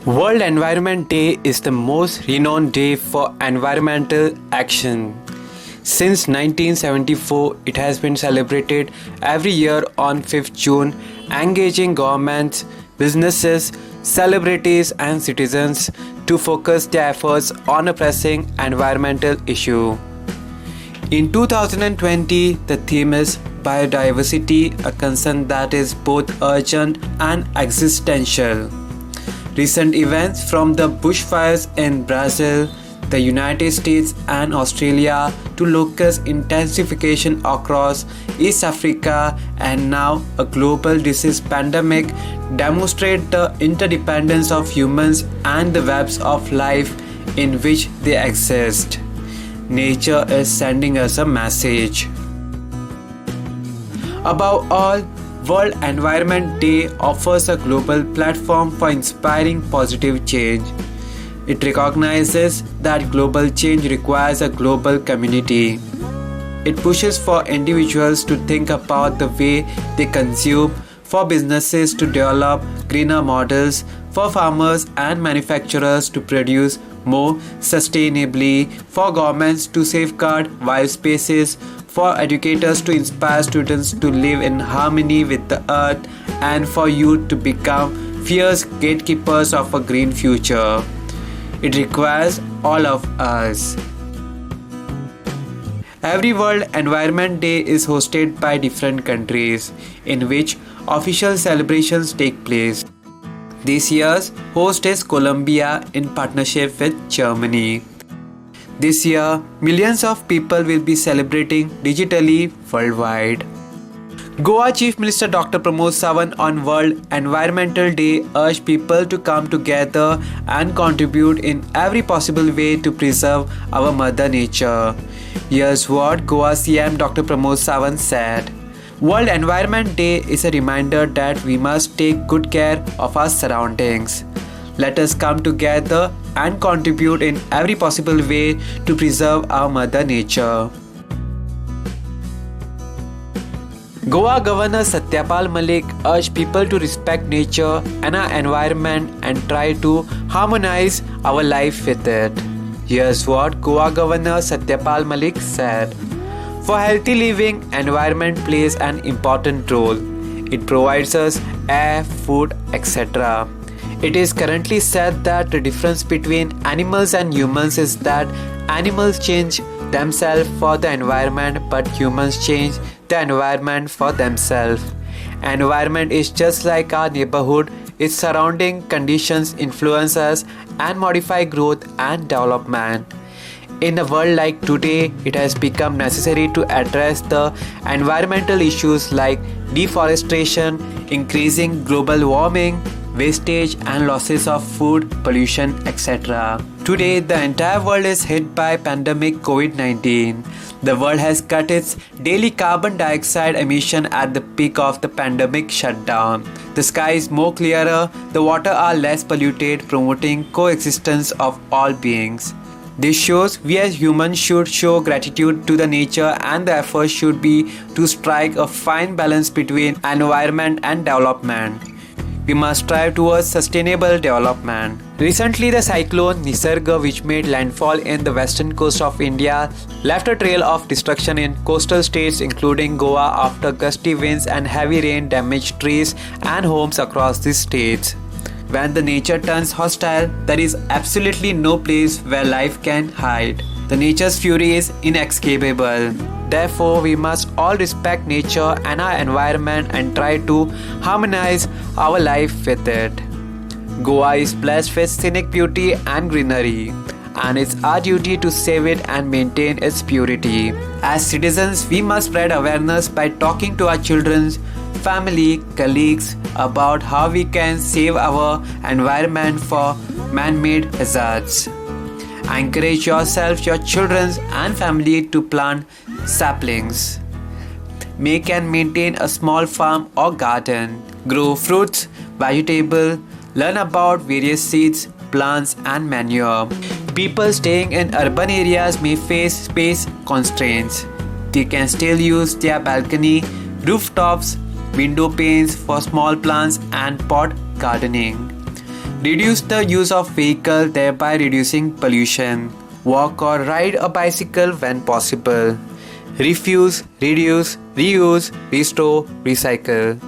World Environment Day is the most renowned day for environmental action. Since 1974, it has been celebrated every year on 5th June, engaging governments, businesses, celebrities, and citizens to focus their efforts on a pressing environmental issue. In 2020, the theme is biodiversity, a concern that is both urgent and existential. Recent events from the bushfires in Brazil, the United States, and Australia to locust intensification across East Africa and now a global disease pandemic demonstrate the interdependence of humans and the webs of life in which they exist. Nature is sending us a message. Above all, World Environment Day offers a global platform for inspiring positive change. It recognizes that global change requires a global community. It pushes for individuals to think about the way they consume, for businesses to develop greener models, for farmers and manufacturers to produce more sustainably, for governments to safeguard wild spaces, for educators to inspire students to live in harmony with the earth, and for youth to become fierce gatekeepers of a green future. It requires all of us. Every World Environment Day is hosted by different countries in which official celebrations take place. This year's host is Colombia in partnership with Germany. This year, millions of people will be celebrating digitally worldwide. Goa Chief Minister Dr. Pramod Sawant on World Environmental Day urged people to come together and contribute in every possible way to preserve our Mother Nature. Here's what Goa CM Dr. Pramod Sawant said. World Environment Day is a reminder that we must take good care of our surroundings. Let us come together and contribute in every possible way to preserve our Mother Nature. Goa Governor Satyapal Malik urged people to respect nature and our environment and try to harmonize our life with it. Here's what Goa Governor Satyapal Malik said. For healthy living, environment plays an important role. It provides us air, food, etc. It is currently said that the difference between animals and humans is that animals change themselves for the environment, but humans change the environment for themselves. Environment is just like our neighborhood. Its surrounding conditions influence us and modify growth and development. In a world like today, it has become necessary to address the environmental issues like deforestation, increasing global warming, wastage and losses of food, pollution, etc. Today, the entire world is hit by pandemic COVID-19. The world has cut its daily carbon dioxide emission at the peak of the pandemic shutdown. The sky is more clearer, the water are less polluted, promoting coexistence of all beings. This shows we as humans should show gratitude to the nature, and the effort should be to strike a fine balance between environment and development. We must strive towards sustainable development. Recently, the cyclone Nisarga, which made landfall in the western coast of India, left a trail of destruction in coastal states including Goa after gusty winds and heavy rain damaged trees and homes across these states. When the nature turns hostile, there is absolutely no place where life can hide. The nature's fury is inescapable. Therefore, we must all respect nature and our environment and try to harmonize our life with it. Goa is blessed with scenic beauty and greenery, and it's our duty to save it and maintain its purity. As citizens, we must spread awareness by talking to our children, family, colleagues about how we can save our environment for man-made hazards. Encourage yourself, your children and family to plant saplings. Make and maintain a small farm or garden. Grow fruits, vegetables, learn about various seeds, plants and manure. People staying in urban areas may face space constraints. They can still use their balcony, rooftops, window panes for small plants and pot gardening. Reduce the use of vehicle, thereby reducing pollution. Walk or ride a bicycle when possible. Refuse, reduce, reuse, restore, recycle.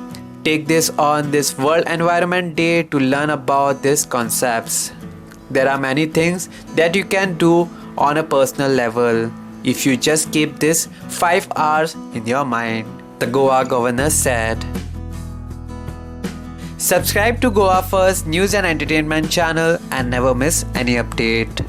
Take this on this World Environment Day to learn about these concepts. There are many things that you can do on a personal level if you just keep this 5 hours in your mind, the Goa governor said. Subscribe to Goa First News and Entertainment channel and never miss any update.